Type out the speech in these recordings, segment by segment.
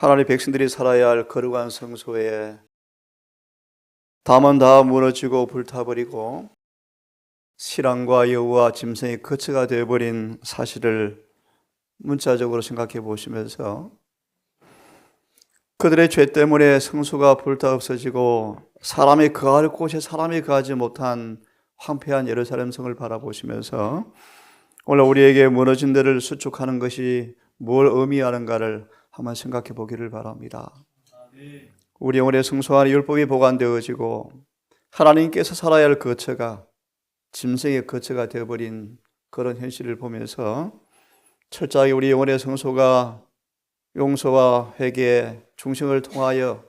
하나님의 백성들이 살아야 할 거룩한 성소에 담은 다 무너지고 불타버리고 신앙과 여우와 짐승이 거처가 되어버린 사실을 문자적으로 생각해 보시면서 그들의 죄 때문에 성소가 불타 없어지고 사람이 거할 곳에 사람이 거하지 못한 황폐한 예루살렘 성을 바라보시면서 오늘 우리에게 무너진 데를 수축하는 것이 뭘 의미하는가를 한번 생각해 보기를 바랍니다. 우리 영혼의 성소 안에 율법이 보관되어지고 하나님께서 살아야 할 거처가 짐승의 거처가 되어버린 그런 현실을 보면서 철저하게 우리 영혼의 성소가 용서와 회개, 중생을 통하여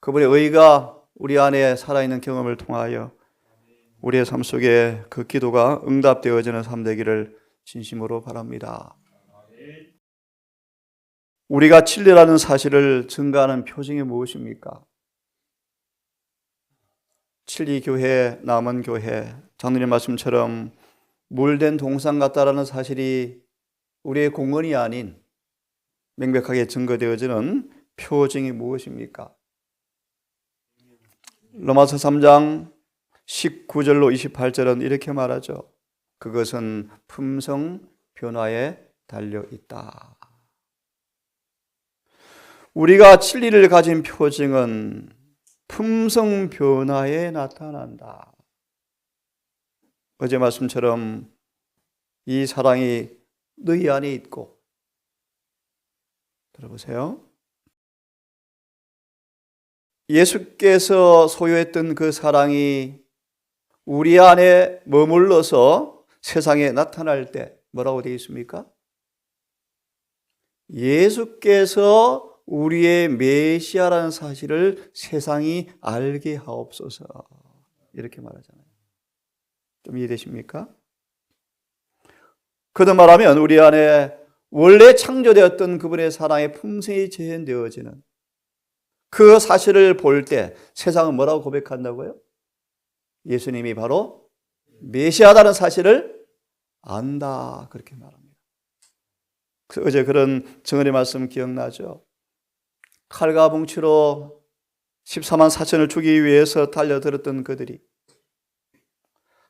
그분의 의가 우리 안에 살아있는 경험을 통하여 우리의 삶 속에 그 기도가 응답되어지는 삶 되기를 진심으로 바랍니다. 우리가 진리라는 사실을 증거하는 표징이 무엇입니까? 진리교회, 남은 교회, 장로님 말씀처럼 물된 동상 같다라는 사실이 우리의 공언이 아닌 명백하게 증거되어지는 표징이 무엇입니까? 로마서 3장 19절로 28절은 이렇게 말하죠. 그것은 품성 변화에 달려 있다. 우리가 진리를 가진 표징은 품성 변화에 나타난다. 어제 말씀처럼 이 사랑이 너희 안에 있고, 들어보세요. 예수께서 소유했던 그 사랑이 우리 안에 머물러서 세상에 나타날 때 뭐라고 되어 있습니까? 예수께서 우리의 메시아라는 사실을 세상이 알게 하옵소서. 이렇게 말하잖아요. 좀 이해되십니까? 그도 말하면 우리 안에 원래 창조되었던 그분의 사랑의 품성이 재현되어지는 그 사실을 볼 때 세상은 뭐라고 고백한다고요? 예수님이 바로 메시아다는 사실을 안다. 그렇게 말합니다. 어제 그런 정언의 말씀 기억나죠? 칼과 뭉치로 14만 4천을 죽이기 위해서 달려들었던 그들이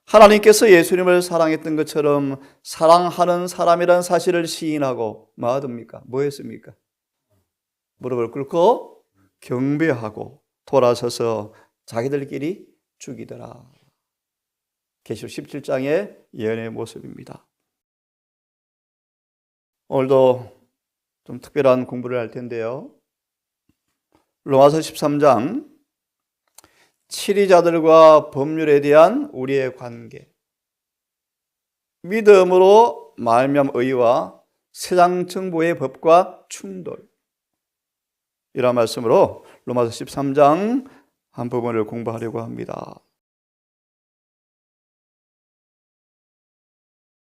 하나님께서 예수님을 사랑했던 것처럼 사랑하는 사람이라는 사실을 시인하고 뭐 하답니까? 뭐 했습니까? 무릎을 꿇고 경배하고 돌아서서 자기들끼리 죽이더라. 계시록 17장의 예언의 모습입니다. 오늘도 좀 특별한 공부를 할 텐데요. 로마서 13장 치리자들과 법률에 대한 우리의 관계, 믿음으로 말미암은 의와 세상 정보의 법과 충돌, 이런 말씀으로 로마서 13장 한 부분을 공부하려고 합니다.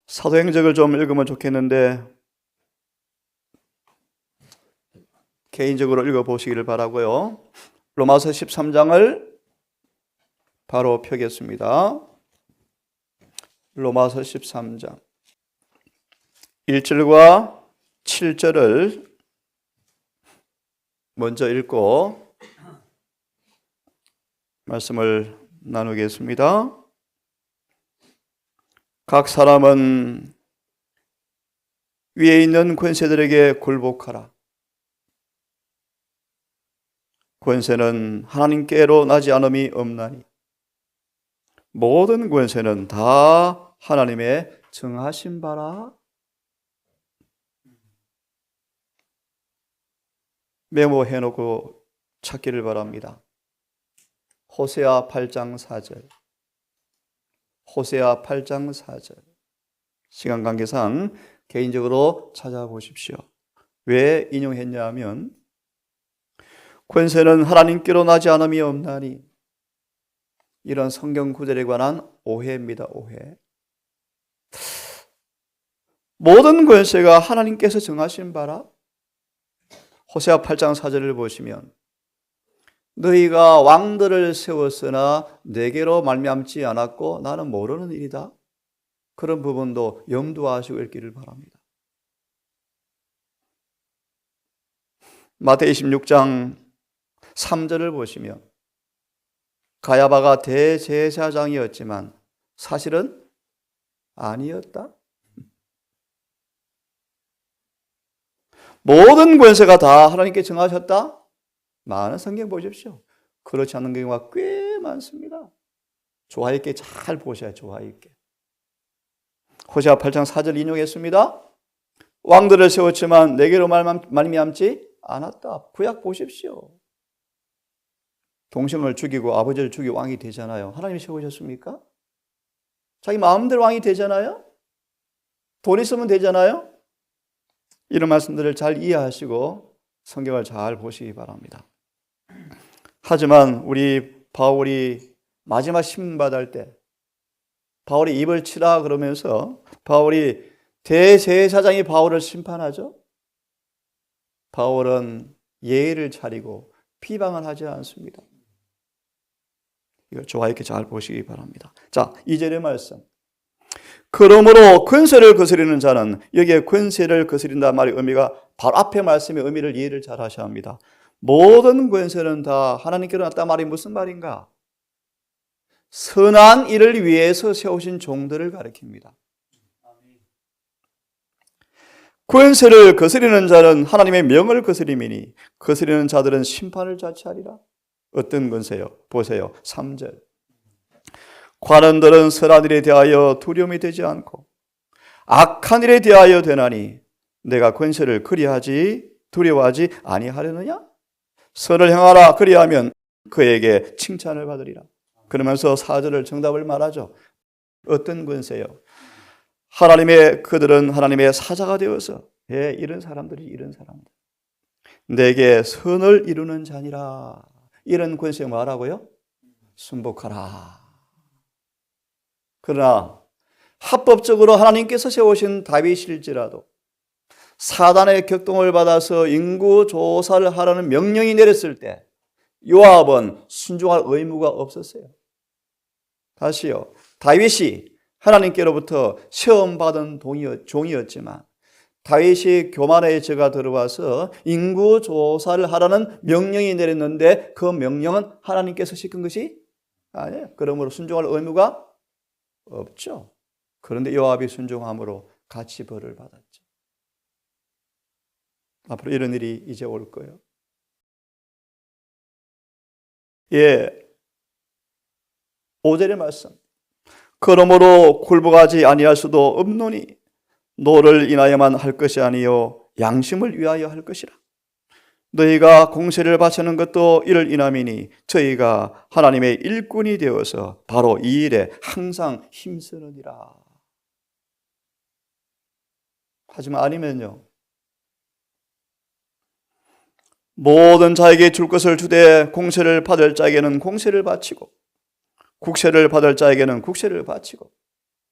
사도행적을 좀 읽으면 좋겠는데 개인적으로 읽어보시기를 바라고요. 로마서 13장을 바로 펴겠습니다. 로마서 13장 1절과 7절을 먼저 읽고 말씀을 나누겠습니다. 각 사람은 위에 있는 권세들에게 굴복하라. 권세는 하나님께로 나지 않음이 없나니 모든 권세는 다 하나님의 정하신 바라. 메모해놓고 찾기를 바랍니다. 호세아 8장 4절, 호세아 8장 4절. 시간 관계상 개인적으로 찾아보십시오. 왜 인용했냐 하면 권세는 하나님께로 나지 않음이 없나니, 이런 성경 구절에 관한 오해입니다. 오해. 모든 권세가 하나님께서 정하신 바라. 호세아 8장 4절을 보시면 너희가 왕들을 세웠으나 내게로 말미암지 않았고 나는 모르는 일이다. 그런 부분도 염두하시고 읽기를 바랍니다. 마태복음 26장 3절을 보시면 가야바가 대제사장이었지만 사실은 아니었다. 모든 권세가 다 하나님께 정하셨다? 많은 성경 보십시오. 그렇지 않은 경우가 꽤 많습니다. 조화 있게 잘 보셔야 조화 있게. 호세아 8장 4절 인용했습니다. 왕들을 세웠지만 내게로 말미암지 않았다. 구약 보십시오. 동생을 죽이고 아버지를 죽이고 왕이 되잖아요. 하나님이 세우셨습니까? 자기 마음대로 왕이 되잖아요. 돈 있으면 되잖아요. 이런 말씀들을 잘 이해하시고 성경을 잘 보시기 바랍니다. 하지만 우리 바울이 마지막 심판받을 때 바울이 입을 치라 그러면서 바울이 대제사장이 바울을 심판하죠. 바울은 예의를 차리고 비방을 하지 않습니다. 이걸 좋아 있게 잘 보시기 바랍니다. 자, 2절의 말씀. 그러므로 권세를 거스리는 자는, 여기에 권세를 거스린다는 말의 의미가 바로 앞에 말씀의 의미를 이해를 잘 하셔야 합니다. 모든 권세는 다 하나님께로 났다 말이 무슨 말인가? 선한 일을 위해서 세우신 종들을 가리킵니다. 권세를 거스리는 자는 하나님의 명을 거스림이니 거스리는 자들은 심판을 자취하리라. 어떤 권세요? 보세요. 3절. 관원들은 선한 일에 대하여 두려움이 되지 않고 악한 일에 대하여 되나니 내가 권세를 그리하지 두려워하지 아니하려느냐? 선을 행하라. 그리하면 그에게 칭찬을 받으리라. 그러면서 4절을 정답을 말하죠. 어떤 권세요? 그들은 하나님의 사자가 되어서, 이런 사람들이 이런 사람들. 내게 선을 이루는 자니라. 이런 권세 뭐라고요? 순복하라. 그러나 합법적으로 하나님께서 세우신 다윗일지라도 사단의 격동을 받아서 인구 조사를 하라는 명령이 내렸을 때 요압은 순종할 의무가 없었어요. 다시요. 다윗이 하나님께로부터 시험받은 종이었지만 다윗이 교만의 죄가 들어와서 인구 조사를 하라는 명령이 내렸는데 그 명령은 하나님께서 시킨 것이 아니에요. 그러므로 순종할 의무가 없죠. 그런데 요압이 순종함으로 같이 벌을 받았죠. 앞으로 이런 일이 이제 올 거예요. 5절의 말씀. 그러므로 굴복하지 아니할 수도 없노니 노를 인하여만 할 것이 아니요 양심을 위하여 할 것이라. 너희가 공세를 바치는 것도 이를 인함이니 저희가 하나님의 일꾼이 되어서 바로 이 일에 항상 힘쓰느니라. 하지만 아니면요, 모든 자에게 줄 것을 주되 공세를 받을 자에게는 공세를 바치고 국세를 받을 자에게는 국세를 바치고.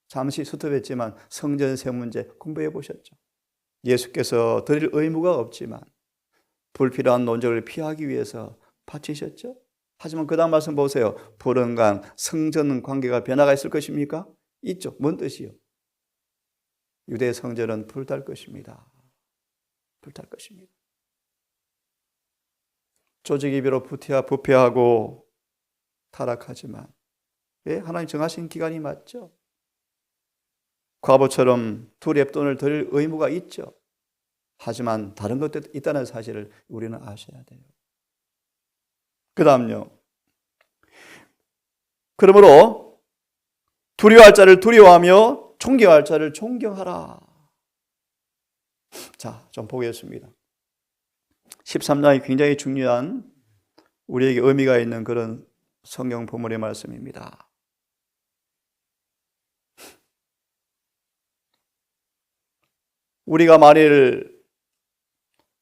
잠시 스톱했지만 성전 세 문제 공부해 보셨죠? 예수께서 드릴 의무가 없지만 불필요한 논쟁을 피하기 위해서 바치셨죠? 하지만 그 다음 말씀 보세요. 불언간 성전 관계가 변화가 있을 것입니까? 있죠. 뭔 뜻이요? 유대 성전은 불탈 것입니다. 불탈 것입니다. 조직이 비록 부패하고 타락하지만 하나님 정하신 기간이 맞죠. 과거처럼 두 렙돈을 드릴 의무가 있죠. 하지만 다른 것도 있다는 사실을 우리는 아셔야 돼요. 그 다음요. 그러므로 두려워할 자를 두려워하며 존경할 자를 존경하라. 자, 좀 보겠습니다. 13장이 굉장히 중요한 우리에게 의미가 있는 그런 성경 본문의 말씀입니다. 우리가 만일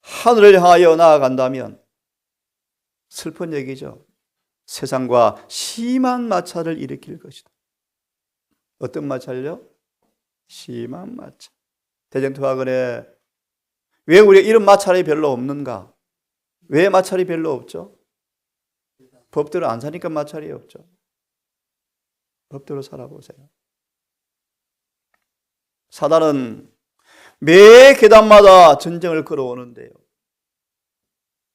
하늘을 향하여 나아간다면 슬픈 얘기죠. 세상과 심한 마찰을 일으킬 것이다. 어떤 마찰요? 심한 마찰. 대전투학원에 왜 우리가 이런 마찰이 별로 없는가? 왜 마찰이 별로 없죠? 법대로 안 사니까 마찰이 없죠. 법대로 살아보세요. 사단은 매 계단마다 전쟁을 걸어오는데요.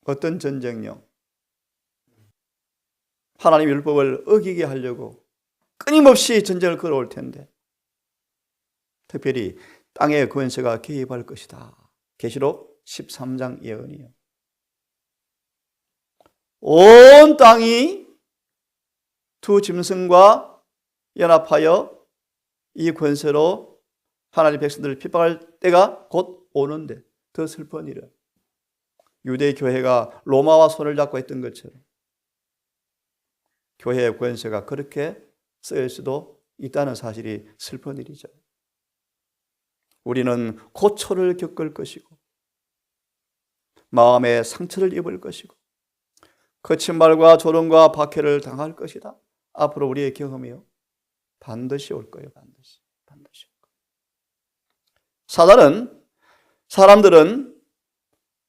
어떤 전쟁요? 하나님 율법을 어기게 하려고 끊임없이 전쟁을 걸어올 텐데, 특별히 땅의 권세가 개입할 것이다. 계시록 13장 예언이요. 온 땅이 두 짐승과 연합하여 이 권세로 하나님 백성들을 핍박할 때가 곧 오는데, 더 슬픈 일은 유대 교회가 로마와 손을 잡고 했던 것처럼 교회의 권세가 그렇게 쓰일 수도 있다는 사실이 슬픈 일이죠. 우리는 고초를 겪을 것이고 마음의 상처를 입을 것이고 거친 말과 조롱과 박해를 당할 것이다. 앞으로 우리의 경험이요, 반드시 올 거예요. 반드시 올 거예요. 사람들은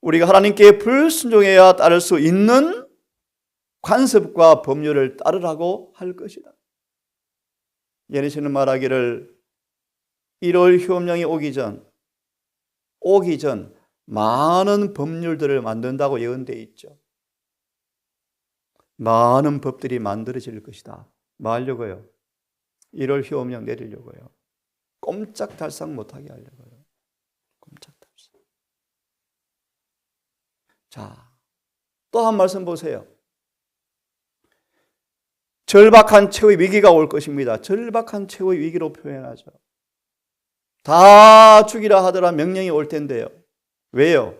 우리가 하나님께 불순종해야 따를 수 있는 관습과 법률을 따르라고 할 것이다. 예레미야는 말하기를 1월 휴업령이 오기 전 많은 법률들을 만든다고 예언되어 있죠. 많은 법들이 만들어질 것이다. 뭐 하려고요? 1월 휴업령 내리려고요. 꼼짝달싹 못하게 하려고요. 꼼짝달싹. 자, 또 한 말씀 보세요. 절박한 최후의 위기가 올 것입니다. 절박한 최후의 위기로 표현하죠. 다 죽이라 하더라 명령이 올 텐데요. 왜요?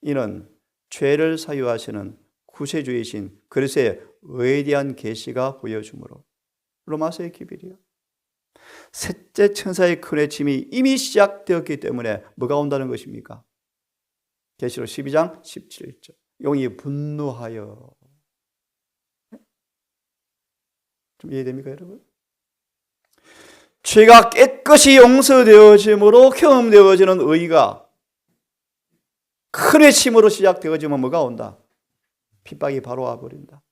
이는 죄를 사유하시는 구세주이신 그리스도의 의에 대한 계시가 보여주므로. 로마서의 기별이요. 셋째 천사의 큰 외침이 이미 시작되었기 때문에 뭐가 온다는 것입니까? 계시록 12장 17절. 용이 분노하여. 좀 이해됩니까, 여러분? 죄가 깨끗이 용서되어짐으로 경험되어지는 의가 큰 외침으로 시작되어지면 뭐가 온다? 핍박이 바로 와버린다.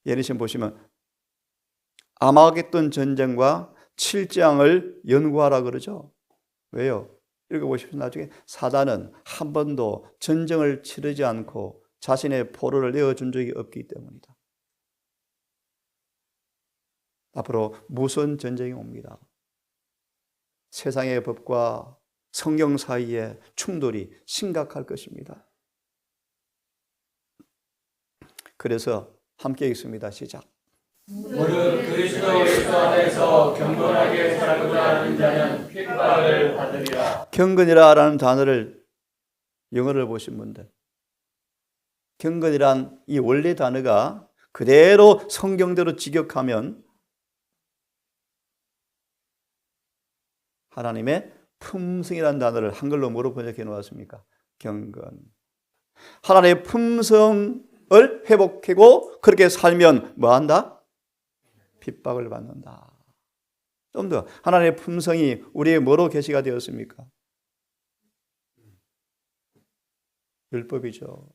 예레미야 보시면 아마겟돈 전쟁과 7장을 연구하라 그러죠. 왜요? 읽어보십시오. 나중에 사단은 한 번도 전쟁을 치르지 않고 자신의 포로를 내어준 적이 없기 때문이다. 앞으로 무슨 전쟁이 옵니다. 세상의 법과 성경 사이의 충돌이 심각할 것입니다. 그래서 함께 읽습니다. 시작. 무릇 그리스도 예수 안에서 경건하게 살고자 하는 자는 핍박을 받으리라. 경건이라는 단어를 영어를 보신 분들, 경건이란 이 원래 단어가 그대로 성경대로 직역하면 하나님의 품성이라는 단어를 한글로 뭐로 번역해 놓았습니까? 경건. 하나님의 품성을 회복하고 그렇게 살면 뭐한다? 핍박을 받는다. 좀 더 하나님의 품성이 우리의 뭐로 계시가 되었습니까? 율법이죠.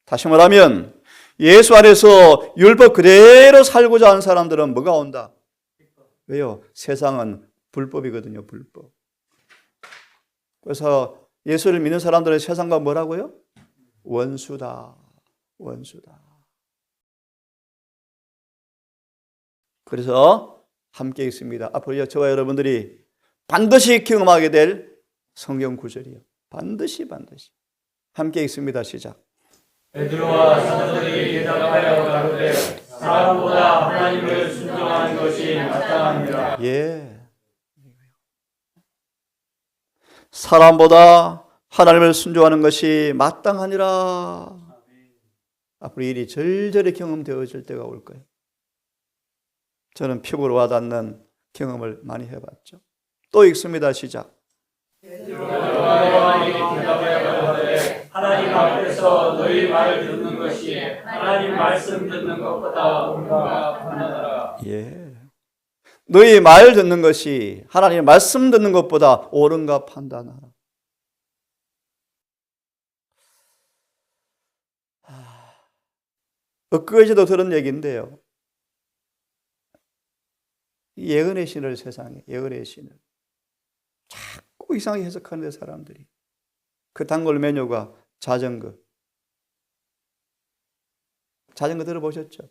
다시 말하면 예수 안에서 율법 그대로 살고자 하는 사람들은 뭐가 온다? 왜요? 세상은 불법이거든요. 불법. 그래서 예수를 믿는 사람들은 세상과 뭐라고요? 원수다. 원수다. 그래서 함께 있습니다. 앞으로 저와 여러분들이 반드시 경험하게 될 성경 구절이요. 반드시. 함께 있습니다. 시작. 베드로와 사도들이 대답하여 가로되 사람보다 하나님을 순종하는 것이 마땅하니라. 예. 사람보다 하나님을 순종하는 것이 마땅하니라. 앞으로 일이 절절히 경험되어질 때가 올 거예요. 저는 피부로 와닿는 경험을 많이 해봤죠. 또 읽습니다. 시작. 요한이 대답하여 가로되 하나님 앞에서 너희 말을 듣는 것이 하나님 말씀 듣는 것보다 옳은가 판단하라. 예. 너희 말 듣는 것이 하나님의 말씀 듣는 것보다 옳은가 판단하라. 엊그제도 들은 얘기인데요. 예언의 신을 세상에 예언의 신을 자꾸 자꾸 이상하게 해석하는데 사람들이. 그 단골 메뉴가 자전거. 자전거 들어보셨죠?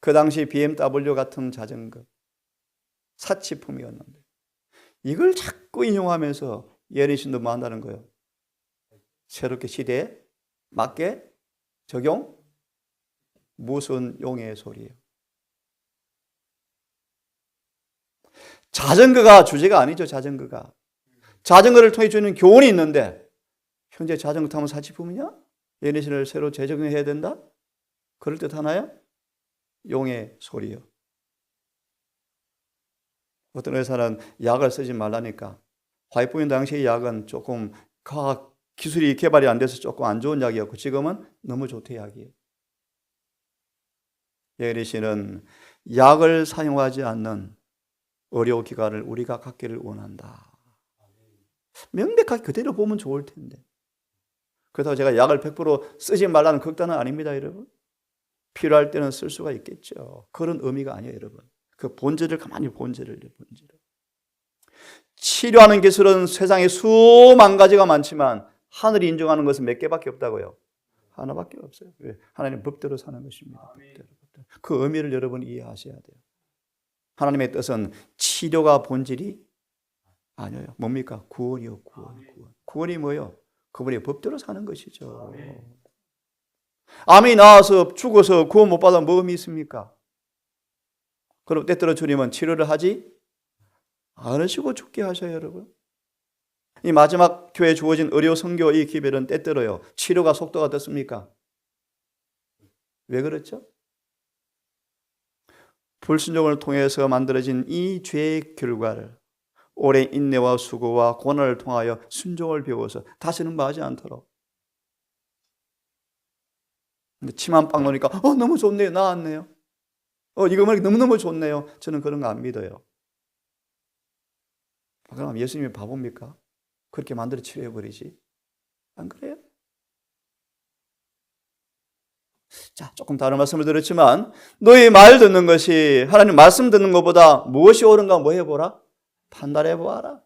그 당시 BMW 같은 자전거. 사치품이었는데. 이걸 자꾸 인용하면서 예리신도 뭐 한다는 거예요? 새롭게 시대에 맞게 적용? 무슨 용의 소리예요? 자전거가 주제가 아니죠. 자전거를 통해 주는 교훈이 있는데 현재 자전거 타면 사치품이냐? 예리신을 새로 재적용해야 된다? 그럴 듯 하나요? 용의 소리요. 어떤 의사는 약을 쓰지 말라니까 화이트보인 당시의 약은 조금 과학 기술이 개발이 안 돼서 조금 안 좋은 약이었고 지금은 너무 좋대 약이에요. 예리신은 약을 사용하지 않는 의료기관을 우리가 갖기를 원한다. 명백하게 그대로 보면 좋을 텐데. 그렇다고 제가 약을 100% 쓰지 말라는 극단은 아닙니다, 여러분. 필요할 때는 쓸 수가 있겠죠. 그런 의미가 아니에요, 여러분. 그 본질을 가만히 본질을. 치료하는 기술은 세상에 수만 가지가 많지만 하늘이 인정하는 것은 몇 개밖에 없다고요. 하나밖에 없어요. 왜? 하나님 법대로 사는 것입니다. 법대로. 그 의미를 여러분 이해하셔야 돼요. 하나님의 뜻은 치료가 본질이 아니에요. 뭡니까? 구원이요, 구원. 구원이 뭐예요? 그분의 법대로 사는 것이죠. 암이 나와서 죽어서 구원 못 받아 뭐 의미 있습니까? 그럼 때때로 주님은 치료를 하지 않으시고 죽게 하셔요, 여러분. 이 마지막 교회에 주어진 의료 선교 이 기별은 때때로요. 치료가 속도가 떴습니까? 왜 그렇죠? 불순종을 통해서 만들어진 이 죄의 결과를 오래 인내와 수고와 고난을 통하여 순종을 배워서 다시는 마지 않도록. 근데 침한 빵 놓으니까 너무 좋네요. 나았네요. 이거 말이 너무너무 좋네요. 저는 그런 거 안 믿어요. 그럼 예수님이 바보입니까? 그렇게 만들어 치료해버리지. 안 그래요? 자, 조금 다른 말씀을 드렸지만 너희 말 듣는 것이 하나님 말씀 듣는 것보다 무엇이 옳은가 뭐 해보라? 판단해보아라.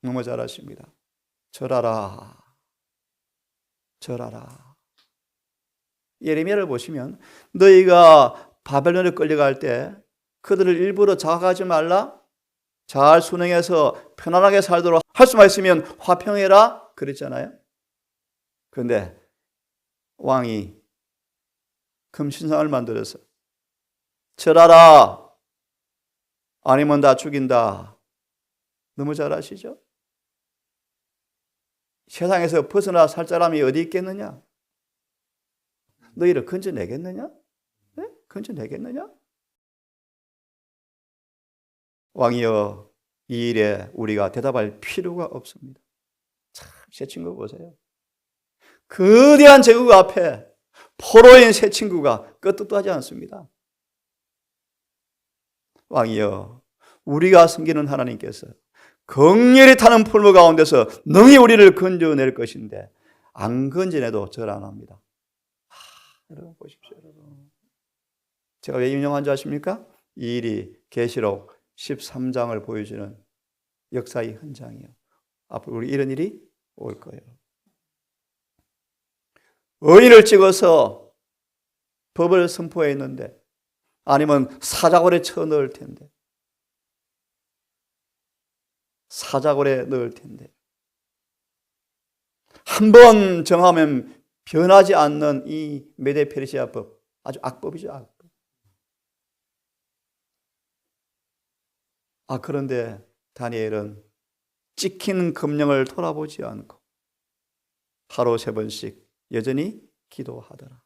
너무 잘하십니다. 절하라. 예레미야를 보시면 너희가 바벨론에 끌려갈 때 그들을 일부러 자각하지 말라. 잘 순응해서 편안하게 살도록 할 수만 있으면 화평해라. 그랬잖아요. 그런데 왕이 금신상을 만들어서 절하라. 아니면 다 죽인다. 너무 잘 아시죠? 세상에서 벗어나 살 사람이 어디 있겠느냐? 너희를 건져내겠느냐? 네? 건져내겠느냐? 왕이여, 이 일에 우리가 대답할 필요가 없습니다. 참, 새 친구 보세요. 거대한 제국 앞에 포로인 새 친구가 끄떡도 하지 않습니다. 왕이여, 우리가 섬기는 하나님께서 긍휼히 타는 풀무 가운데서 능히 우리를 건져낼 것인데 안 건져내도 절 안 합니다. 여러분 보십시오. 여러분. 제가 왜 인용한 줄 아십니까? 이 일이 계시록 13장을 보여주는 역사의 현장이에요. 앞으로 우리 이런 일이 올 거예요. 의인을 찍어서 법을 선포했는데 아니면 사자골에 쳐넣을 텐데 한 번 정하면 변하지 않는 이 메데 페르시아법, 아주 악법이죠. 악법. 그런데 다니엘은 찍힌 금령을 돌아보지 않고 하루 3번씩 여전히 기도하더라.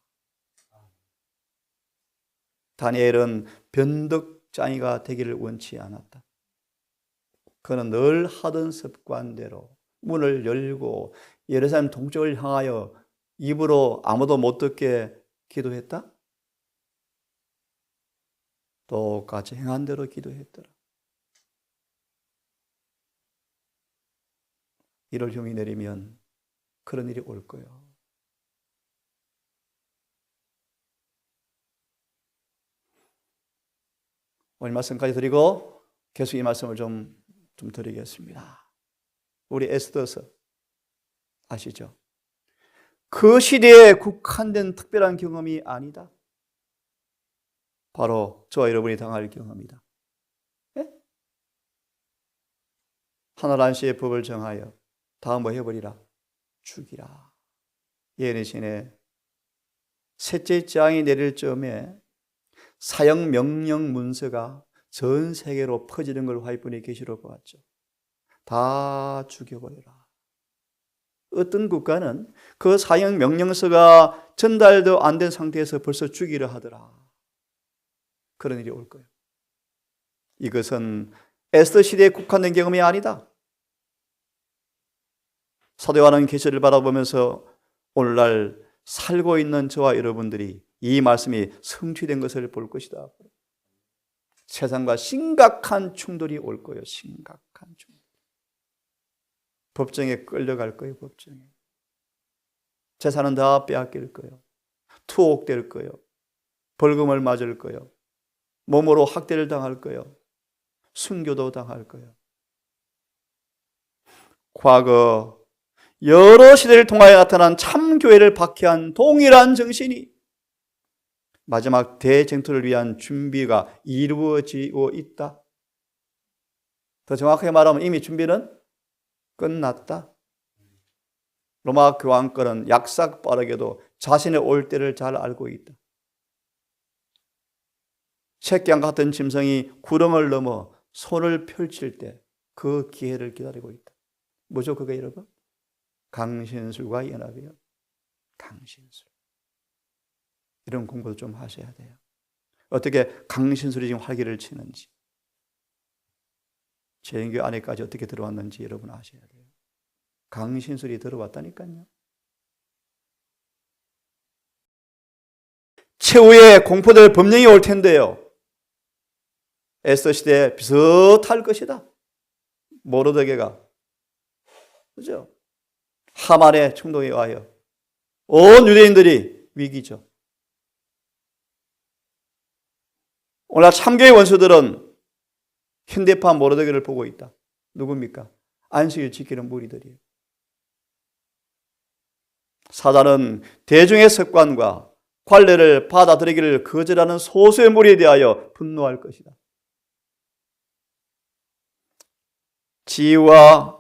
다니엘은 변덕장이가 되기를 원치 않았다. 그는 늘 하던 습관대로 문을 열고 예루살렘 동쪽을 향하여 입으로 아무도 못 듣게 기도했다. 똑같이 행한 대로 기도했더라. 1월 형이 내리면 그런 일이 올 거예요. 오늘 말씀까지 드리고 계속 이 말씀을 좀 드리겠습니다. 우리 에스더서 아시죠? 그 시대에 국한된 특별한 경험이 아니다. 바로 저와 여러분이 당할 경험이다. 예? 하나란시의 법을 정하여 다음 뭐 해버리라? 죽이라. 예레신의 셋째 장이 내릴 즈음에 사형 명령 문서가 전 세계로 퍼지는 걸 화이분이 계시로 보았죠. 다 죽여버려라. 어떤 국가는 그 사형 명령서가 전달도 안 된 상태에서 벌써 죽이려 하더라. 그런 일이 올 거예요. 이것은 에스더 시대에 국한된 경험이 아니다. 사도 요한은 계시를 바라보면서 오늘날 살고 있는 저와 여러분들이 이 말씀이 성취된 것을 볼 것이다. 세상과 심각한 충돌이 올 거예요. 심각한 충돌. 법정에 끌려갈 거예요. 법정에. 재산은 다 빼앗길 거예요. 투옥될 거예요. 벌금을 맞을 거예요. 몸으로 학대를 당할 거예요. 순교도 당할 거예요. 과거 여러 시대를 통하여 나타난 참교회를 박해한 동일한 정신이 마지막 대쟁투를 위한 준비가 이루어지고 있다. 더 정확하게 말하면 이미 준비는 끝났다. 로마 교황권은 약삭 빠르게도 자신의 올 때를 잘 알고 있다. 새끼양 같은 짐승이 구렁을 넘어 손을 펼칠 때 그 기회를 기다리고 있다. 뭐죠 그게 여러분? 강신술과 연합이요. 강신술. 이런 공부도 좀 하셔야 돼요. 어떻게 강신술이 지금 활기를 치는지, 재림교 안에까지 어떻게 들어왔는지 여러분 아셔야 돼요. 강신술이 들어왔다니까요. 최후의 공포될 법령이 올 텐데요. 에스더 시대에 비슷할 것이다. 모르드게가, 그죠? 하만의 충동에 의하여 온 유대인들이 위기죠. 오늘 참교의 원수들은 현대파 모르드게를 보고 있다. 누굽니까? 안식일 지키는 무리들이에요. 사단은 대중의 습관과 관례를 받아들이기를 거절하는 소수의 무리에 대하여 분노할 것이다. 지위와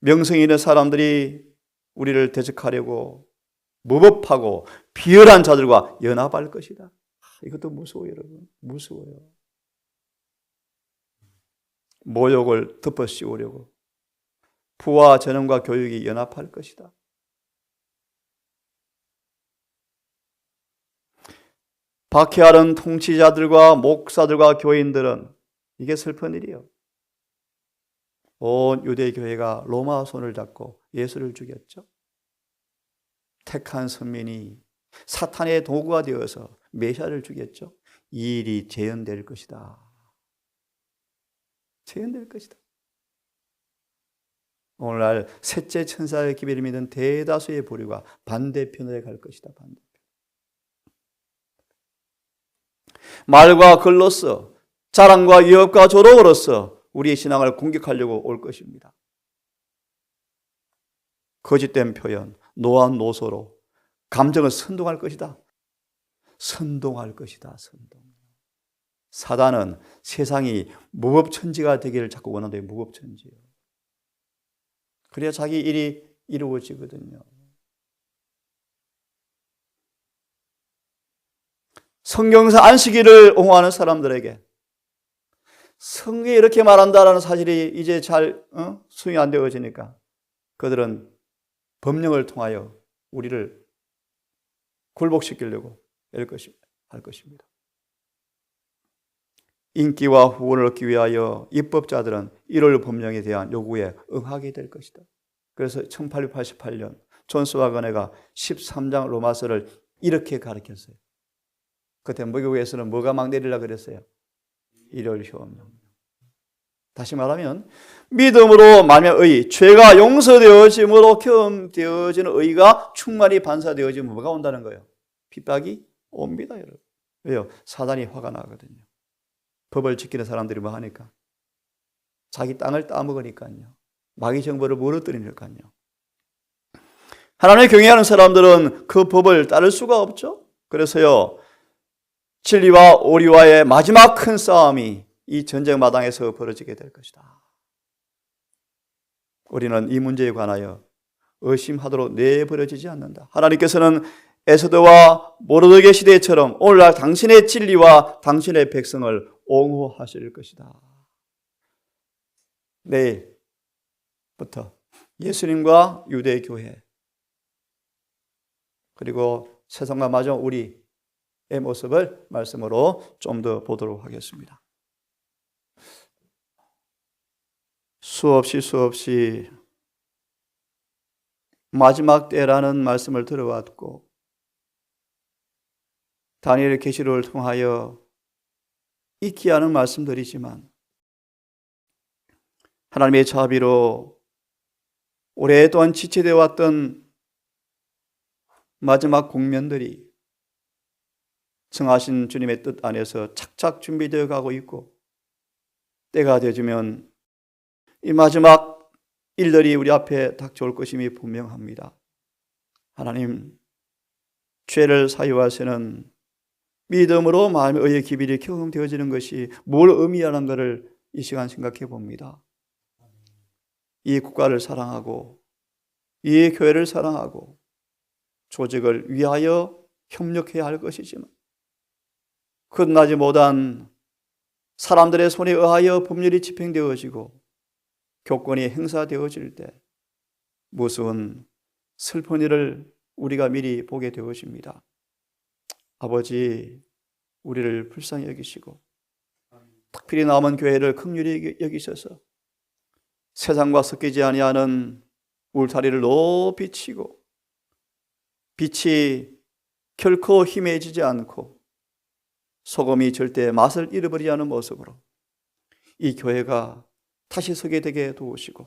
명성이 있는 사람들이 우리를 대적하려고 무법하고 비열한 자들과 연합할 것이다. 이것도 무서워요, 여러분. 무서워요. 모욕을 덮어씌우려고 부와 전염과 교육이 연합할 것이다. 박해하는 통치자들과 목사들과 교인들은 이게 슬픈 일이에요. 온 유대교회가 로마 손을 잡고 예수를 죽였죠. 택한 선민이 사탄의 도구가 되어서 메시아를 죽였죠. 이 일이 재현될 것이다. 재현될 것이다. 오늘날 셋째 천사의 기별을 믿는 대다수의 부류가 반대편으로 갈 것이다. 반대편. 말과 글로써 자랑과 위협과 조롱으로써 우리의 신앙을 공격하려고 올 것입니다. 거짓된 표현, 노한 노소로 감정을 선동할 것이다. 선동할 것이다. 선동. 사단은 세상이 무법천지가 되기를 자꾸 원한대요. 무법천지요. 그래야 자기 일이 이루어지거든요. 성경에서 안식일을 옹호하는 사람들에게 성경이 이렇게 말한다라는 사실이 이제 잘 수용이 안 되어지니까 그들은 법령을 통하여 우리를 굴복시키려고 할 것입니다. 인기와 후원을 얻기 위하여 입법자들은 1월 법령에 대한 요구에 응하게 될 것이다. 그래서 1888년 존 스와거네가 13장 로마서를 이렇게 가르쳤어요. 그때 미국에서는 뭐가 막 내리려고 그랬어요? 1월 효명. 다시 말하면 믿음으로 말미암아 의, 죄가 용서되어짐으로 경험되어지는 의가 충만히 반사되어지면 뭐가 온다는 거예요? 핍박이 옵니다, 여러분. 왜요? 사단이 화가 나거든요. 법을 지키는 사람들이 뭐 하니까? 자기 땅을 따먹으니까요. 마귀 정보를 무너뜨리니까요. 하나님의 경외하는 사람들은 그 법을 따를 수가 없죠. 그래서요, 진리와 오리와의 마지막 큰 싸움이 이 전쟁 마당에서 벌어지게 될 것이다. 우리는 이 문제에 관하여 의심하도록 내버려지지 않는다. 하나님께서는 에스더와 모르드게 시대처럼 오늘날 당신의 진리와 당신의 백성을 옹호하실 것이다. 내일부터 예수님과 유대교회 그리고 세상과 마저 우리의 모습을 말씀으로 좀 더 보도록 하겠습니다. 수없이 마지막 때라는 말씀을 들어왔고 다니엘 계시록을 통하여 잊기 않은 말씀들이지만 하나님의 자비로 오랫동안 지체되어 왔던 마지막 국면들이 정하신 주님의 뜻 안에서 착착 준비되어 가고 있고 때가 되어지면 이 마지막 일들이 우리 앞에 닥쳐올 것임이 분명합니다. 하나님, 죄를 사유하시는 믿음으로 마음의 의의 기별이 경험되어지는 것이 뭘 의미하는 것을 이 시간 생각해 봅니다. 이 국가를 사랑하고 이 교회를 사랑하고 조직을 위하여 협력해야 할 것이지만 끝나지 못한 사람들의 손에 의하여 법률이 집행되어지고 교권이 행사되어질 때 무서운 슬픈 일을 우리가 미리 보게 되어집니다. 아버지, 우리를 불쌍히 여기시고 특별히 남은 교회를 긍휼히 여기셔서 세상과 섞이지 아니하는 울타리를 높이 치고 빛이 결코 희미해지지 않고 소금이 절대 맛을 잃어버리지 않은 모습으로 이 교회가 다시 서게 되게 도우시고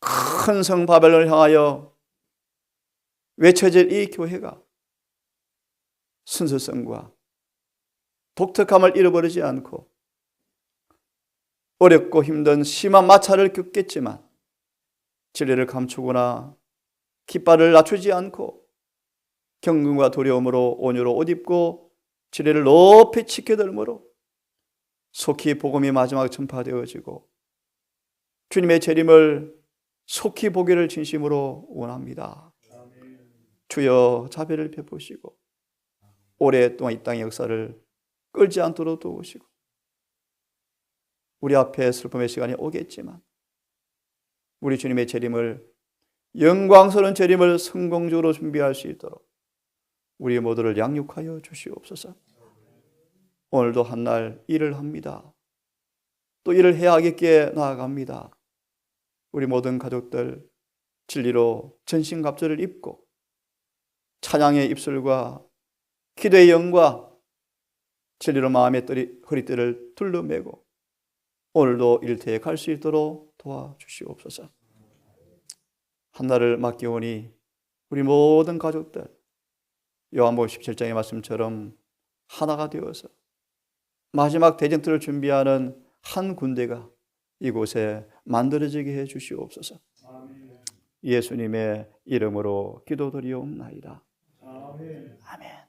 큰 성 바벨론을 향하여 외쳐질 이 교회가 순수성과 독특함을 잃어버리지 않고 어렵고 힘든 심한 마찰을 겪겠지만 진리를 감추거나 깃발을 낮추지 않고 경건과 두려움으로 온유로 옷 입고 진리를 높이 지켜들므로 속히 복음이 마지막 전파되어지고 주님의 재림을 속히 보기를 진심으로 원합니다. 주여 자비를 베푸시고 오랫동안 이 땅의 역사를 끌지 않도록 도우시고 우리 앞에 슬픔의 시간이 오겠지만 우리 주님의 재림을 영광스러운 재림을 성공적으로 준비할 수 있도록 우리 모두를 양육하여 주시옵소서. 오늘도 한날 일을 합니다. 또 일을 해야 하겠기에 나아갑니다. 우리 모든 가족들 진리로 전신갑주를 입고 찬양의 입술과 기도의 영과 진리로 마음의 허리띠를 둘러매고 오늘도 일터에 갈 수 있도록 도와주시옵소서. 한날을 맡기오니 우리 모든 가족들 요한복음 17장의 말씀처럼 하나가 되어서 마지막 대전투를 준비하는 한 군대가 이곳에 만들어지게 해 주시옵소서. 예수님의 이름으로 기도드리옵나이다. 아멘.